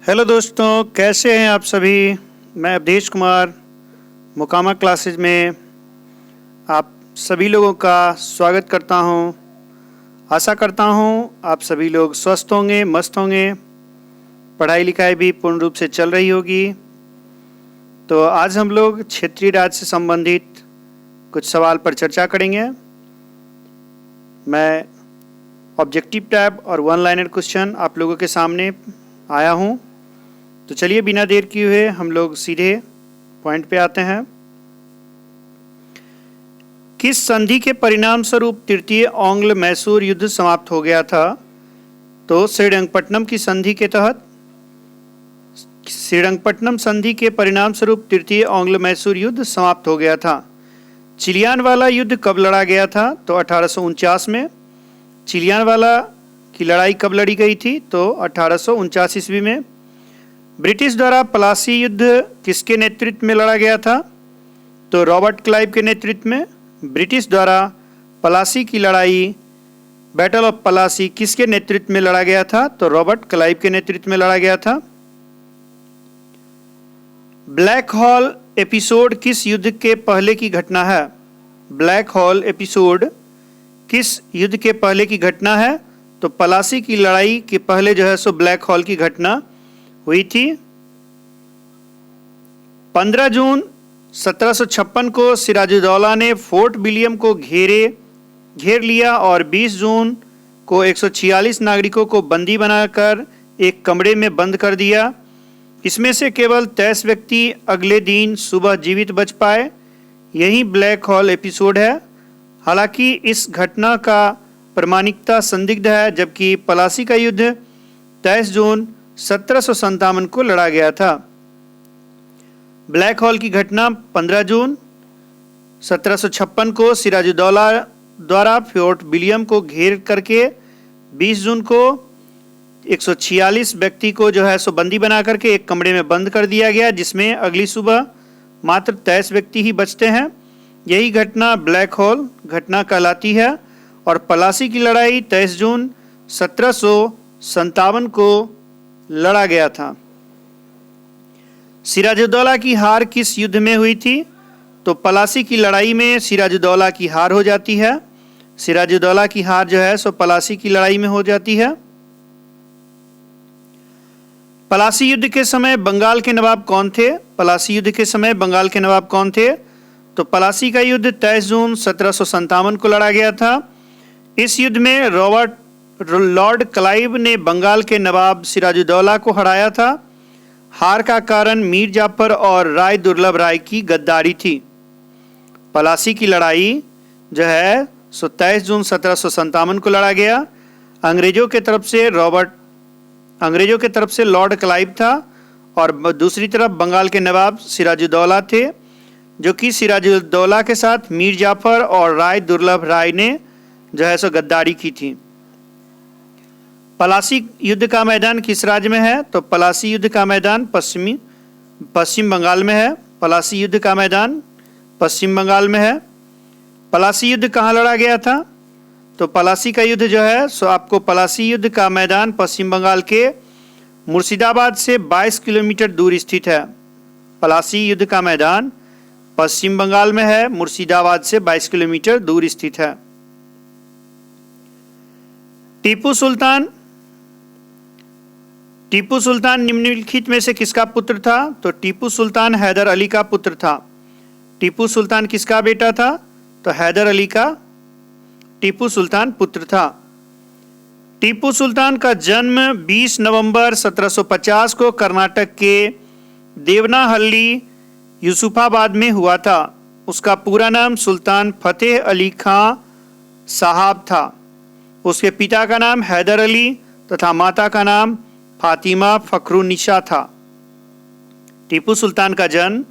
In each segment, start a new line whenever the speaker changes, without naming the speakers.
Hello दोस्तों, कैसे हैं आप सभी। मैं अवधेश कुमार मुकामा क्लासेज में आप सभी लोगों का स्वागत करता हूं। आशा करता हूं आप सभी लोग स्वस्थ होंगे, मस्त होंगे, पढ़ाई लिखाई भी पूर्ण रूप से चल रही होगी। तो आज हम लोग क्षेत्रीय राज्य से संबंधित कुछ सवाल पर चर्चा करेंगे। मैं ऑब्जेक्टिव टाइप और वन लाइनर क्वेश्चन आप लोगों के सामने आया हूं। तो चलिए बिना देर किए हुए हम लोग सीधे पॉइंट पे आते हैं। किस संधि के परिणाम स्वरूप तृतीय आंग्ल मैसूर युद्ध समाप्त हो गया था? तो श्रीरंगपट्टनम की संधि के तहत श्रीरंगपट्टनम संधि के परिणाम स्वरूप तृतीय आंग्ल मैसूर युद्ध समाप्त हो गया था। चिलियानवाला युद्ध कब लड़ा गया था? तो 1849 में। चिलियानवाला की लड़ाई कब लड़ी गई थी? तो 1849 ईस्वी में। ब्रिटिश द्वारा पलासी युद्ध किसके नेतृत्व में लड़ा गया था? तो रॉबर्ट क्लाइव के नेतृत्व में। ब्रिटिश द्वारा पलासी की लड़ाई, बैटल ऑफ पलासी, किसके नेतृत्व में लड़ा गया था? तो रॉबर्ट क्लाइव के नेतृत्व में लड़ा गया था। ब्लैक हॉल एपिसोड किस युद्ध के पहले की घटना है? ब्लैक हॉल एपिसोड किस युद्ध के पहले की घटना है? तो पलासी की लड़ाई के पहले जो है सो ब्लैक हॉल की घटना हुई थी। 15 जून 1756 को सिराजुद्दौला ने फोर्ट विलियम को घेर लिया और 20 जून को 146 नागरिकों को बंदी बनाकर एक कमरे में बंद कर दिया। इसमें से केवल 23 व्यक्ति अगले दिन सुबह जीवित बच पाए। यही ब्लैक हॉल एपिसोड है। हालांकि इस घटना का प्रामाणिकता संदिग्ध है, जबकि पलासी का युद्ध 23 जून 1757 को लड़ा गया था। ब्लैक हॉल की घटना 15 जून 1756 को सिराजुद्दौला द्वारा फोर्ट विलियम को घेर करके 20 जून को 146 व्यक्ति को जो है सो बंदी बना करके एक कमरे में बंद कर दिया गया, जिसमें अगली सुबह मात्र 23 व्यक्ति ही बचते हैं। यही घटना ब्लैक हॉल घटना कहलाती है। और पलासी की लड़ाई 23 जून 1757 को लड़ा गया था। सिराजुद्दौला की हार किस युद्ध में हुई थी? तो पलासी की लड़ाई में सिराजुद्दौला की हार हो जाती है। सिराजुद्दौला की हार जो है सो पलासी की लड़ाई में हो जाती है। पलासी युद्ध के समय बंगाल के नवाब कौन थे? पलासी युद्ध के समय बंगाल के नवाब कौन थे? तो पलासी का युद्ध 23 जून 1757 को लड़ा गया था। इस युद्ध में लॉर्ड क्लाइव ने बंगाल के नवाब सिराजुद्दौला को हराया था। हार का कारण मीर जाफर और राय दुर्लभ राय की गद्दारी थी। पलासी की लड़ाई जो है सो 23 जून 1757 को लड़ा गया। अंग्रेजों के तरफ से लॉर्ड क्लाइव था और दूसरी तरफ बंगाल के नवाब सिराजुद्दौला थे, जो कि सिराजुद्दौला के साथ मीर जाफर और राय दुर्लभ राय ने जो है सो गद्दारी की थी। पलासी युद्ध का मैदान किस राज्य में है? तो पलासी युद्ध का मैदान पश्चिम बंगाल में है। पलासी युद्ध का मैदान पश्चिम बंगाल में है। पलासी युद्ध कहाँ लड़ा गया था? तो पलासी का युद्ध जो है सो आपको पलासी युद्ध का मैदान पश्चिम बंगाल के मुर्शिदाबाद से 22 किलोमीटर दूर स्थित है। पलासी युद्ध का मैदान पश्चिम बंगाल में है, मुर्शिदाबाद से 22 किलोमीटर दूर स्थित है। टीपू सुल्तान निम्नलिखित में से किसका पुत्र था? तो टीपू सुल्तान हैदर अली का पुत्र था। टीपू सुल्तान किसका बेटा था? तो हैदर अली का टीपू सुल्तान पुत्र था। टीपू सुल्तान का जन्म 20 नवंबर 1750 को कर्नाटक के देवनाहल्ली यूसुफाबाद में हुआ था। उसका पूरा नाम सुल्तान फतेह अली खां साहब था। उसके पिता का नाम हैदर अली तथा माता का नाम फातिमा फखरुन्निसा था। टीपू सुल्तान का जन्म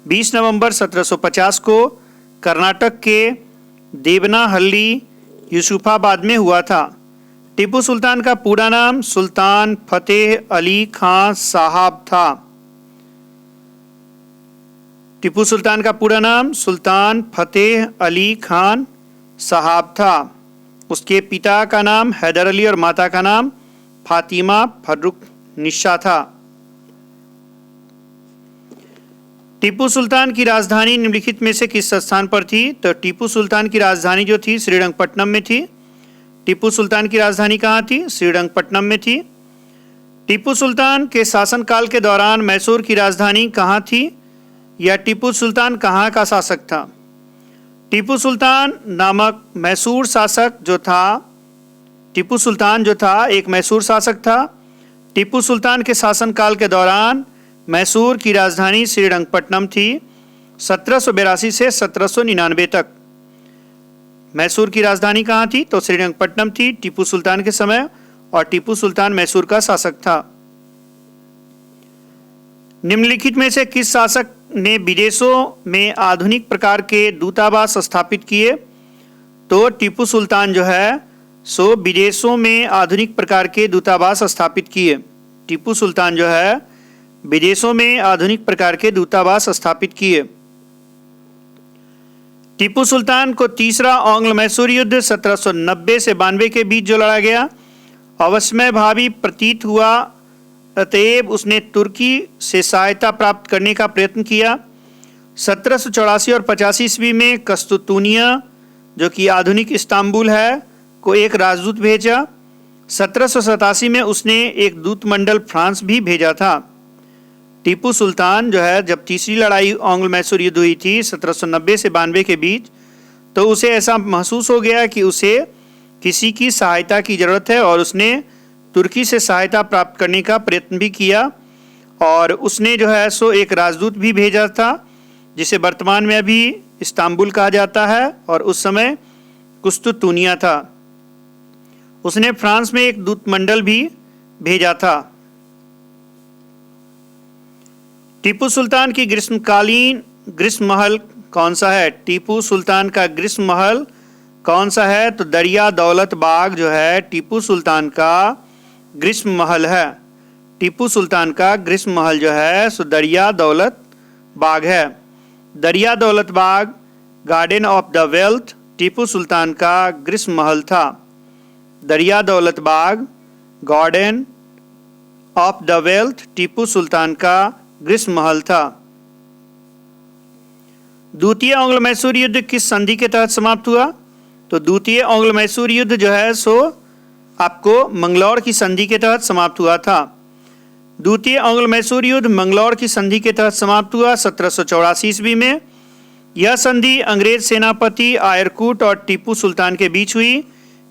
20 नवंबर 1750 को कर्नाटक के देवनाहल्ली यूसुफाबाद में हुआ था। टीपू सुल्तान का पूरा नाम सुल्तान फतेह अली खां साहब था। टीपू सुल्तान का पूरा नाम सुल्तान फतेह अली खान साहब था। उसके पिता का नाम हैदर अली और माता का नाम फातिमा फर्रुख निशा था। टीपू सुल्तान की राजधानी निम्नलिखित में से किस स्थान पर थी? तो टीपू सुल्तान की राजधानी जो थी श्रीरंगपट्टनम में थी। टीपू सुल्तान की राजधानी कहाँ थी? श्रीरंगपट्टनम में थी। टीपू सुल्तान के शासनकाल के दौरान मैसूर की राजधानी कहाँ थी, या टीपू सुल्तान कहाँ का शासक था? टीपू सुल्तान नामक मैसूर शासक जो था, टीपू सुल्तान जो था एक मैसूर शासक था। टीपू सुल्तान के शासनकाल के दौरान मैसूर की राजधानी श्रीरंगपट्टनम थी 1782 से 1799 तक। मैसूर की राजधानी कहाँ थी? तो श्रीरंगपट्टनम थी टीपू सुल्तान के समय, और टीपू सुल्तान मैसूर का शासक था। निम्नलिखित में से किस शासक ने विदेशों में आधुनिक प्रकार के दूतावास स्थापित किए? तो टीपू सुल्तान जो है सो विदेशों में आधुनिक प्रकार के दूतावास स्थापित किए। टीपू सुल्तान जो है विदेशों में आधुनिक प्रकार के दूतावास स्थापित किए। टीपू सुल्तान को तीसरा आंग्ल मैसूर युद्ध 1790 से 92 के बीच जो लड़ा गया अवश्यमय भावी प्रतीत हुआ, अतएव उसने तुर्की से सहायता प्राप्त करने का प्रयत्न किया। 1784 और 85 ईस्वी में कस्तुतुनिया जो कि आधुनिक इस्तांबुल है को एक राजदूत भेजा। 1787 में उसने एक दूतमंडल फ्रांस भी भेजा था। टीपू सुल्तान जो है जब तीसरी लड़ाई आंग्ल मैसूर युद्ध हुई थी 1790 से 92 के बीच, तो उसे ऐसा महसूस हो गया कि उसे किसी की सहायता की ज़रूरत है, और उसने तुर्की से सहायता प्राप्त करने का प्रयत्न भी किया। और उसने जो है सो एक राजदूत भी भेजा था जिसे वर्तमान में अभी इस्तांबुल कहा जाता है, और उस समय कुस्तुतुनिया था। उसने फ्रांस में एक दूतमंडल भी भेजा था। टीपू सुल्तान की ग्रीष्मकालीन ग्रीष्म महल कौन सा है? टीपू सुल्तान का ग्रीष्म महल कौन सा है? तो दरिया दौलत बाग जो है टीपू सुल्तान का ग्रीष्म महल है। टीपू सुल्तान का ग्रीष्म महल जो है सो दरिया दौलत बाग है। Daria Daulat Bagh garden of the wealth Tipu Sultan का ग्रीष्म महल था। Daria Daulat Bagh garden of the wealth Tipu Sultan का ग्रीष्म महल था। द्वितीय आंग्ल मैसूर युद्ध किस संधि के तहत समाप्त हुआ? तो द्वितीय आंग्ल मैसूर युद्ध जो है सो आपको मंगलौर की संधि के तहत समाप्त हुआ था। द्वितीय आंग्ल मैसूर युद्ध मंगलौर की संधि के तहत समाप्त हुआ 1784 ईस्वी में। यह संधि अंग्रेज सेनापति आयरकूट और टीपू सुल्तान के बीच हुई।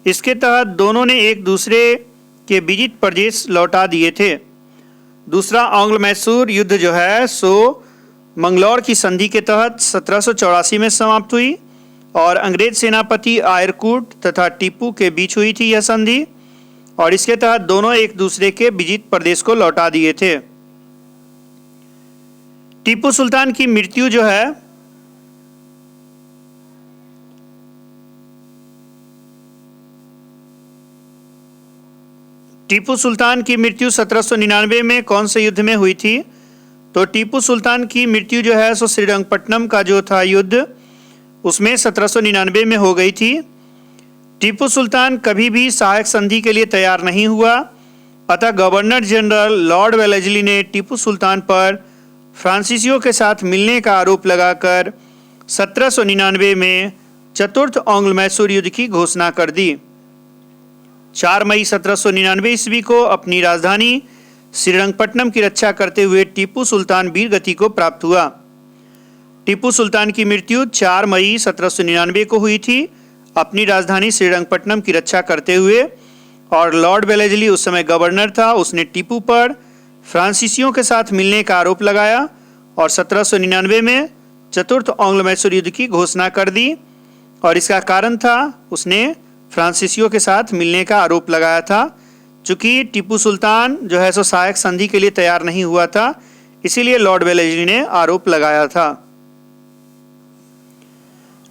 इसके तहत दोनों ने एक दूसरे के विजित प्रदेश लौटा दिए थे। दूसरा आंग्ल मैसूर युद्ध जो है सो मंगलौर की संधि के तहत 1784 में समाप्त हुई, और अंग्रेज सेनापति आयरकूट तथा टीपू के बीच हुई थी यह संधि, और इसके तहत दोनों एक दूसरे के विजित प्रदेश को लौटा दिए थे। टीपू सुल्तान की मृत्यु जो है टीपू सुल्तान की मृत्यु 1799 में कौन से युद्ध में हुई थी? तो टीपू सुल्तान की मृत्यु जो है सो श्रीरंगपट्टनम का जो था युद्ध उसमें 1799 में हो गई थी। टीपू सुल्तान कभी भी सहायक संधि के लिए तैयार नहीं हुआ, अतः गवर्नर जनरल लॉर्ड वेलेस्ली ने टीपू सुल्तान पर फ्रांसीसियों के साथ मिलने का आरोप लगाकर 1799 में चतुर्थ आंग्ल मैसूर युद्ध की घोषणा कर दी। 4 मई 1799 ईस्वी को अपनी राजधानी श्रीरंगपट्टनम की रक्षा करते हुए टीपू सुल्तान वीर गति को प्राप्त हुआ। टीपू सुल्तान की मृत्यु 4 मई 1799 को हुई थी अपनी राजधानी श्रीरंगपट्टनम की रक्षा करते हुए, और लॉर्ड वेलेस्ली उस समय गवर्नर था। उसने टीपू पर फ्रांसीसियों के साथ मिलने का आरोप लगाया और 1799 में चतुर्थ आंग्ल मैसूर युद्ध की घोषणा कर दी, और इसका कारण था उसने फ्रांसीसियों के साथ मिलने का आरोप लगाया था। चूंकि टीपू सुल्तान जो है सो सहायक संधि के लिए तैयार नहीं हुआ था, इसीलिए लॉर्ड वेलेस्ली ने आरोप लगाया था।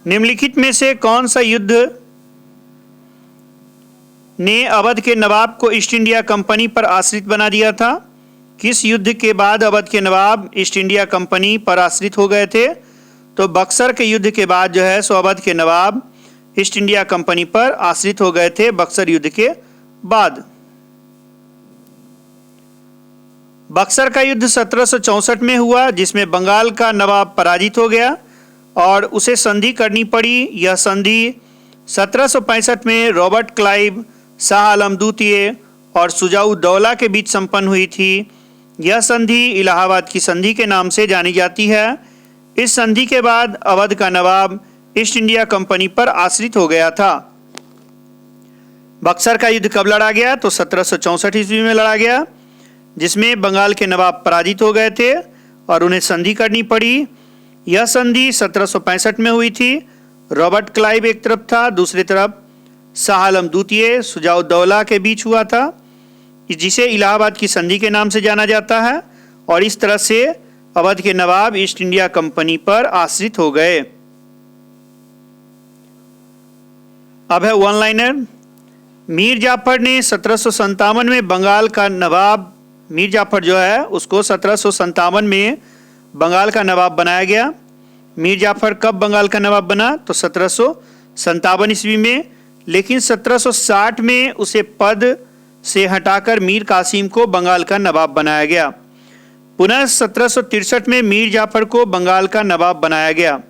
निम्नलिखित में से कौन सा युद्ध ने अवध के नवाब को ईस्ट इंडिया कंपनी पर आश्रित बना दिया था? किस युद्ध के बाद अवध के नवाब ईस्ट इंडिया कंपनी पर आश्रित हो गए थे? तो बक्सर के युद्ध के बाद जो है सो अवध के नवाब ईस्ट इंडिया कंपनी पर आश्रित हो गए थे बक्सर युद्ध के बाद। बक्सर का युद्ध 1764 में हुआ, जिसमें बंगाल का नवाब पराजित हो गया और उसे संधि करनी पड़ी। यह संधि 1765 में रॉबर्ट क्लाइव, शाह आलम द्वितीय और शुजा-उद-दौला के बीच संपन्न हुई थी। यह संधि इलाहाबाद की संधि के नाम से जानी जाती है। इस संधि के बाद अवध का नवाब ईस्ट इंडिया कंपनी पर आश्रित हो गया था। बक्सर का युद्ध कब लड़ा गया? तो 1764 ईस्वी में लड़ा गया, जिसमें बंगाल के नवाब पराजित हो गए थे और उन्हें संधि करनी पड़ी। यह संधि 1765 में हुई थी। रॉबर्ट क्लाइव एक तरफ था, दूसरी तरफ शाह आलम द्वितीय, शुजा-उद-दौला के बीच हुआ था, जिसे इलाहाबाद की संधि के नाम से जाना जाता है। और इस तरह से अवध के नवाब ईस्ट इंडिया कंपनी पर आश्रित हो गए। अब है वन लाइनर। मीर जाफर ने 1757 में बंगाल का नवाब, मीर जाफर जो है उसको 1757 में बंगाल का नवाब बनाया गया। मीर जाफर कब बंगाल का नवाब बना? तो 1757 ईस्वी में। लेकिन 1760 में उसे पद से हटाकर मीर कासिम को बंगाल का नवाब बनाया गया। पुनः 1763 में मीर जाफर को बंगाल का नवाब बनाया गया।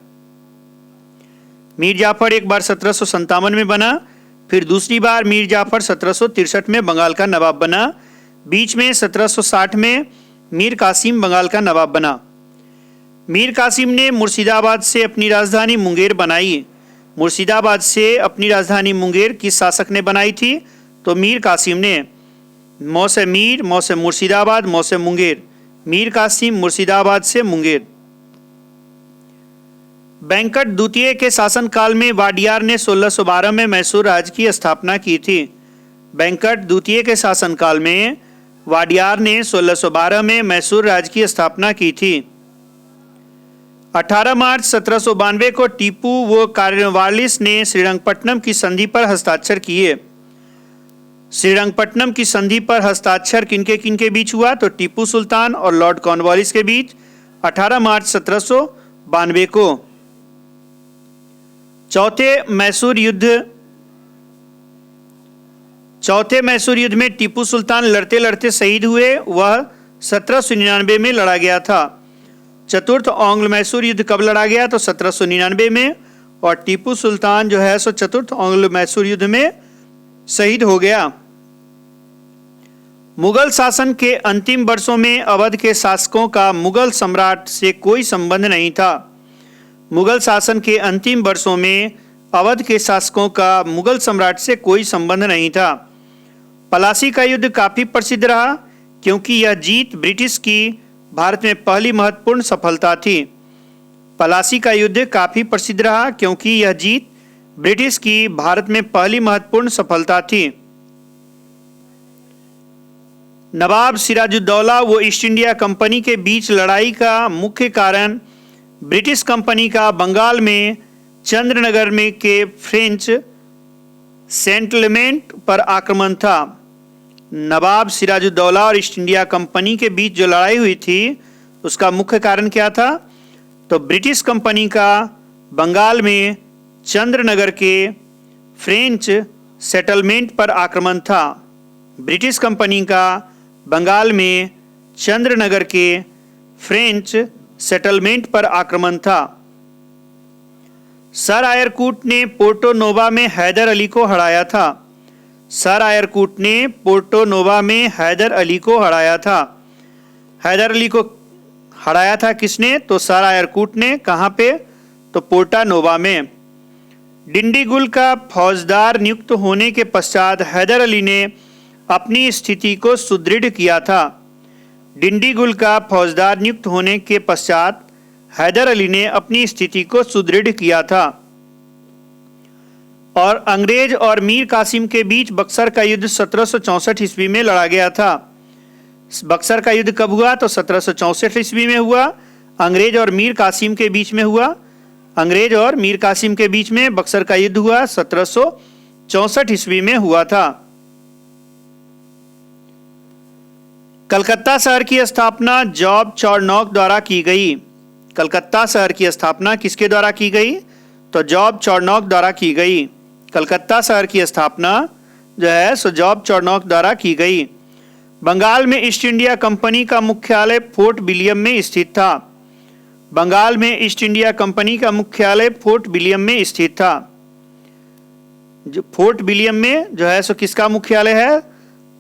मीर जाफर एक बार 1757 में बना, फिर दूसरी बार मीर जाफर 1763 में बंगाल का नवाब बना। बीच में 1760 में मीर कासिम बंगाल का नवाब बना। मीर कासिम ने मुर्शिदाबाद से अपनी राजधानी मुंगेर बनाई। मुर्शिदाबाद से अपनी राजधानी मुंगेर किस शासक ने बनाई थी? तो मीर कासिम ने। मौसे मीर, मौसे मुर्शिदाबाद, मौसे मुंगेर। मीर कासिम मुर्शिदाबाद से मुंगेर। वेंकट द्वितीय के शासनकाल में वाडियार ने 1612 में मैसूर राज्य की स्थापना की थी। वेंकट द्वितीय के शासनकाल में वाडियार ने 1612 में मैसूर राज्य की स्थापना की थी। 18 मार्च 1792 को टीपू व कॉर्नवालिस ने श्रीरंगपट्टनम की संधि पर हस्ताक्षर किए। श्रीरंगपट्टनम की संधि पर हस्ताक्षर किनके किनके बीच हुआ? तो टीपू सुल्तान और लॉर्ड कॉर्नवालिस के बीच 18 मार्च 1792 को। चौथे मैसूर युद्ध में टीपू सुल्तान लड़ते लड़ते शहीद हुए। वह 1799 में लड़ा गया था। चतुर्थ आंग्ल मैसूर युद्ध कब लड़ा गया? तो 1799 में। और टीपू सुल्तान जो है सो चतुर्थ आंग्ल मैसूर युद्ध में शहीद हो गया। मुगल शासन के अंतिम वर्षों में अवध के शासकों का मुगल सम्राट से कोई संबंध नहीं था। मुगल शासन के अंतिम वर्षों में अवध के शासकों का मुगल सम्राट से कोई संबंध नहीं था। पलासी का युद्ध काफी प्रसिद्ध रहा, क्योंकि यह जीत ब्रिटिश की भारत में पहली महत्वपूर्ण सफलता थी। पलासी का युद्ध काफी प्रसिद्ध रहा, क्योंकि यह जीत ब्रिटिश की भारत में पहली महत्वपूर्ण सफलता थी। नवाब सिराजुद्दौला व ईस्ट इंडिया कंपनी के बीच लड़ाई का मुख्य कारण ब्रिटिश कंपनी का बंगाल में चंद्रनगर में के फ्रेंच सेटलमेंट पर आक्रमण था। नवाब सिराजुद्दौला और ईस्ट इंडिया कंपनी के बीच जो लड़ाई हुई थी, उसका मुख्य कारण क्या था? तो ब्रिटिश कंपनी का बंगाल में चंद्रनगर के फ्रेंच सेटलमेंट पर आक्रमण था। ब्रिटिश कंपनी का बंगाल में चंद्रनगर के फ्रेंच सेटलमेंट पर आक्रमण था। सर आयरकूट ने पोर्टो नोवा में हैदर अली को हराया था। सर आयरकूट ने पोर्टो नोवा में हैदर अली को हराया था। हैदर अली को हराया था किसने? तो सर आयरकूट ने। कहाँ पे? तो पोर्टा नोवा में। डिंडीगुल का फौजदार नियुक्त होने के पश्चात हैदर अली ने अपनी स्थिति को सुदृढ़ किया था। डिंडीगुल का फौजदार नियुक्त होने के पश्चात हैदर अली ने अपनी स्थिति को सुदृढ़ किया था। और अंग्रेज और मीर कासिम के बीच बक्सर का युद्ध 1764 ईस्वी में लड़ा गया था। बक्सर का युद्ध कब हुआ? तो 1764 ईस्वी में हुआ। अंग्रेज और मीर कासिम के बीच में हुआ। अंग्रेज और मीर कासिम के बीच में बक्सर का युद्ध हुआ, 1764 ईस्वी में हुआ था। कलकत्ता शहर की स्थापना जॉब चार्नोक द्वारा की गई। कलकत्ता शहर की स्थापना किसके द्वारा की गई? तो जॉब चार्नोक द्वारा की गई। कलकत्ता शहर की स्थापना जो है सो जॉब चार्नोक द्वारा की गई। बंगाल में ईस्ट इंडिया कंपनी का मुख्यालय फोर्ट विलियम में स्थित था। बंगाल में ईस्ट इंडिया कंपनी का मुख्यालय फोर्ट विलियम में स्थित था। जो फोर्ट विलियम में जो है सो किसका मुख्यालय है,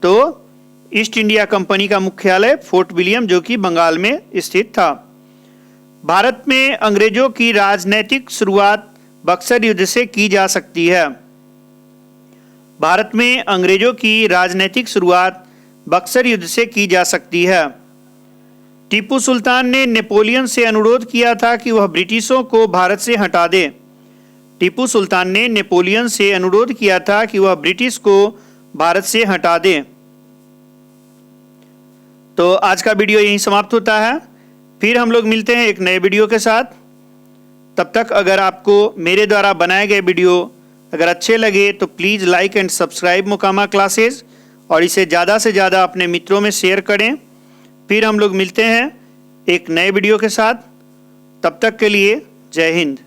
तो ईस्ट इंडिया कंपनी का मुख्यालय फोर्ट विलियम जो कि बंगाल में स्थित था। भारत में अंग्रेजों की राजनीतिक शुरुआत बक्सर युद्ध से की जा सकती है। भारत में अंग्रेजों की राजनीतिक शुरुआत बक्सर युद्ध से की जा सकती है। टीपू सुल्तान ने नेपोलियन से अनुरोध किया था कि वह ब्रिटिशों को भारत से हटा दे। टीपू सुल्तान ने नेपोलियन से अनुरोध किया था कि वह ब्रिटिश को भारत से हटा दे। तो आज का वीडियो यहीं समाप्त होता है। फिर हम लोग मिलते हैं एक नए वीडियो के साथ। तब तक अगर आपको मेरे द्वारा बनाए गए वीडियो अगर अच्छे लगे तो please like and subscribe Mokama classes और इसे ज़्यादा से ज़्यादा अपने मित्रों में शेयर करें। फिर हम लोग मिलते हैं एक नए वीडियो के साथ। तब तक के लिए जय हिंद।